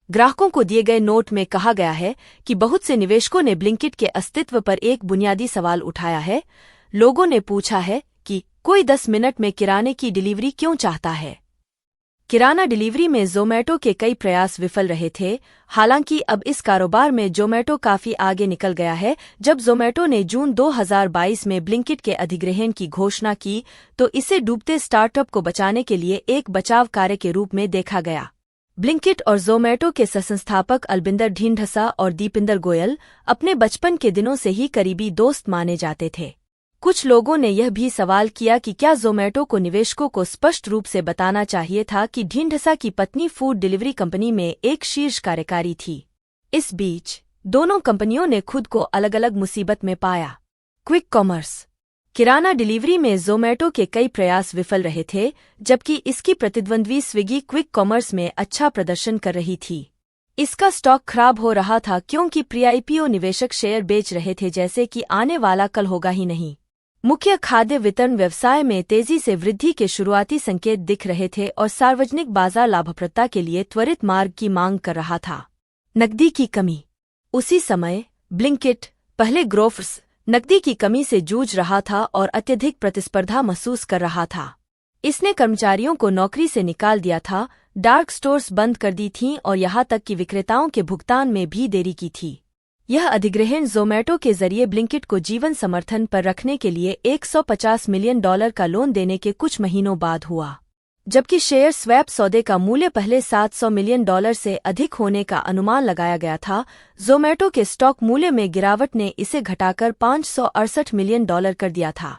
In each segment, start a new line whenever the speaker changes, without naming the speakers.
ग्राहकों को दिए गए नोट में कहा गया है कि बहुत से निवेशकों ने ब्लिंकिट के अस्तित्व पर एक बुनियादी सवाल उठाया है। लोगों ने पूछा है कि कोई 10 मिनट में किराने की डिलीवरी क्यों चाहता है। किराना डिलीवरी में ज़ोमैटो के कई प्रयास विफल रहे थे। हालांकि अब इस कारोबार में ज़ोमैटो काफी आगे निकल गया है। जब ज़ोमैटो ने जून 2022 में ब्लिंकिट के अधिग्रहण की घोषणा की तो इसे डूबते स्टार्टअप को बचाने के लिए एक बचाव कार्य के रूप में देखा गया। ब्लिंकिट और ज़ोमैटो के सहसंस्थापक अलबिंदर ढींढसा और दीपिंदर गोयल अपने बचपन के दिनों से ही करीबी दोस्त माने जाते थे। कुछ लोगों ने यह भी सवाल किया कि क्या ज़ोमैटो को निवेशकों को स्पष्ट रूप से बताना चाहिए था कि ढींढसा की पत्नी फूड डिलीवरी कंपनी में एक शीर्ष कार्यकारी थी। इस बीच दोनों कंपनियों ने खुद को अलग अलग मुसीबत में पाया। क्विक कॉमर्स किराना डिलीवरी में ज़ोमैटो के कई प्रयास विफल रहे थे, जबकि इसकी प्रतिद्वंद्वी स्विगी क्विक कॉमर्स में अच्छा प्रदर्शन कर रही थी। इसका स्टॉक खराब हो रहा था क्योंकि प्री-आईपीओ निवेशक शेयर बेच रहे थे जैसे कि आने वाला कल होगा ही नहीं। मुख्य खाद्य वितरण व्यवसाय में तेजी से वृद्धि के शुरुआती संकेत दिख रहे थे और सार्वजनिक बाजार लाभप्रदता के लिए त्वरित मार्ग की मांग कर रहा था। नकदी की कमी उसी समय ब्लिंकिट पहले ग्रोफर्स नकदी की कमी से जूझ रहा था और अत्यधिक प्रतिस्पर्धा महसूस कर रहा था। इसने कर्मचारियों को नौकरी से निकाल दिया था, डार्क स्टोर्स बंद कर दी थीं और यहां तक कि विक्रेताओं के भुगतान में भी देरी की थी। यह अधिग्रहण ज़ोमैटो के जरिए ब्लिंकिट को जीवन समर्थन पर रखने के लिए $150 मिलियन का लोन देने के कुछ महीनों बाद हुआ। जबकि शेयर स्वैप सौदे का मूल्य पहले $700 मिलियन से अधिक होने का अनुमान लगाया गया था, ज़ोमैटो के स्टॉक मूल्य में गिरावट ने इसे घटाकर $568 मिलियन कर दिया था।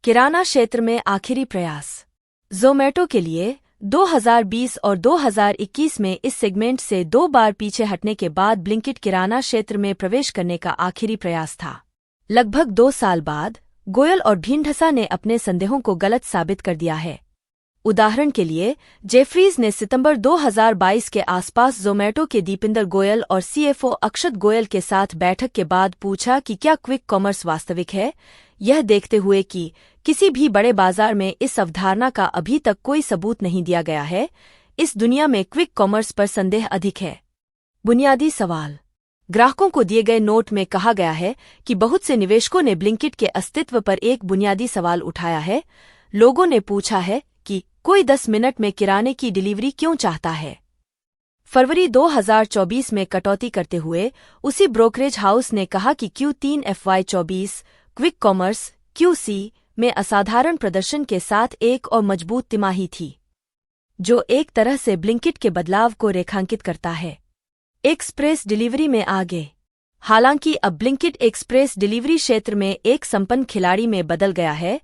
किराना क्षेत्र में आखिरी प्रयास ज़ोमैटो के लिए 2020 और 2021 में इस सेगमेंट से 2 बार पीछे हटने के बाद ब्लिंकिट किराना क्षेत्र में प्रवेश करने का आखिरी प्रयास था। लगभग 2 साल बाद गोयल और ढींढसा ने अपने संदेहों को गलत साबित कर दिया है। उदाहरण के लिए जेफरीज ने सितंबर 2022 के आसपास ज़ोमैटो के दीपिंदर गोयल और सीएफओ अक्षत गोयल के साथ बैठक के बाद पूछा कि क्या क्विक कॉमर्स वास्तविक है, यह देखते हुए कि किसी भी बड़े बाजार में इस अवधारणा का अभी तक कोई सबूत नहीं दिया गया है। इस दुनिया में क्विक कॉमर्स पर संदेह अधिक है। बुनियादी सवाल ग्राहकों को दिए गए नोट में कहा गया है कि बहुत से निवेशकों ने ब्लिंकिट के अस्तित्व पर एक बुनियादी सवाल उठाया है। लोगों ने पूछा है कि कोई 10 मिनट में किराने की डिलीवरी क्यों चाहता है। फरवरी 2024 में कटौती करते हुए उसी ब्रोकरेज हाउस ने कहा कि Q3 FY24 quick commerce QC में असाधारण प्रदर्शन के साथ एक और मजबूत तिमाही थी, जो एक तरह से ब्लिंकिट के बदलाव को रेखांकित करता है। एक्सप्रेस डिलीवरी में आगे हालांकि अब ब्लिंकिट एक्सप्रेस डिलीवरी क्षेत्र में एक संपन्न खिलाड़ी में बदल गया है,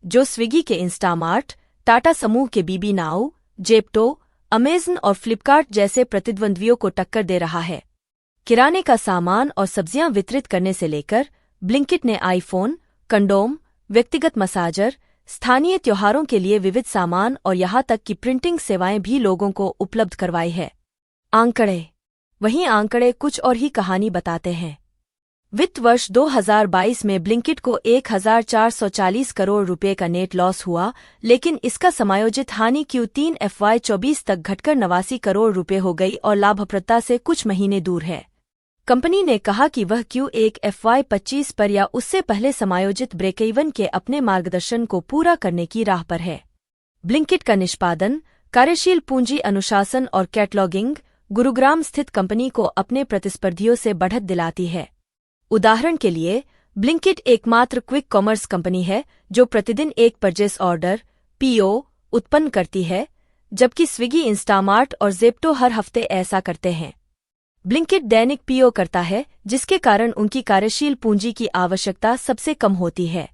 जो स्विगी के इंस्टामार्ट, टाटा समूह के बीबी नाउ, जेप्टो, अमेज़न और फ्लिपकार्ट जैसे प्रतिद्वंद्वियों को टक्कर दे रहा है। किराने का सामान और सब्जियां वितरित करने से लेकर ब्लिंकिट ने आईफोन, कंडोम, व्यक्तिगत मसाजर, स्थानीय त्योहारों के लिए विविध सामान और यहां तक कि प्रिंटिंग सेवाएं भी लोगों को उपलब्ध करवाई है। आंकड़े वहीं आंकड़े कुछ और ही कहानी बताते हैं। वित्त वर्ष 2022 में ब्लिंकिट को 1440 करोड़ रुपए का नेट लॉस हुआ, लेकिन इसका समायोजित हानि Q3 FY24 तक घटकर 89 करोड़ रुपए हो गई और लाभप्रदता से कुछ महीने दूर है। कंपनी ने कहा कि वह Q1 FY25 पर या उससे पहले समायोजित ब्रेकइवन के अपने मार्गदर्शन को पूरा करने की राह पर है। ब्लिंकिट का निष्पादन, कार्यशील पूंजी अनुशासन और कैटलॉगिंग गुरुग्राम स्थित कंपनी को अपने प्रतिस्पर्धियों से बढ़त दिलाती है। उदाहरण के लिए ब्लिंकिट एकमात्र क्विक कॉमर्स कंपनी है जो प्रतिदिन एक परचेस ऑर्डर PO उत्पन्न करती है, जबकि स्विगी, इंस्टामार्ट और ज़ेप्टो हर हफ्ते ऐसा करते हैं। ब्लिंकिट दैनिक PO करता है, जिसके कारण उनकी कार्यशील पूंजी की आवश्यकता सबसे कम होती है।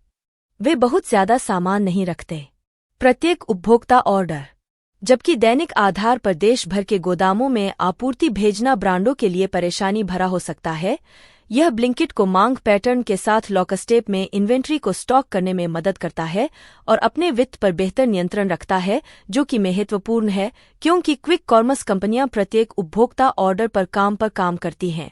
वे बहुत ज्यादा सामान नहीं रखते। प्रत्येक उपभोक्ता ऑर्डर, जबकि दैनिक आधार पर देश भर के गोदामों में आपूर्ति भेजना ब्रांडों के लिए परेशानी भरा हो सकता है। यह ब्लिंकिट को मांग पैटर्न के साथ लॉकस्टेप में इन्वेंट्री को स्टॉक करने में मदद करता है और अपने वित्त पर बेहतर नियंत्रण रखता है, जो कि महत्वपूर्ण है क्योंकि क्विक कॉमर्स कंपनियां प्रत्येक उपभोक्ता ऑर्डर पर काम करती हैं।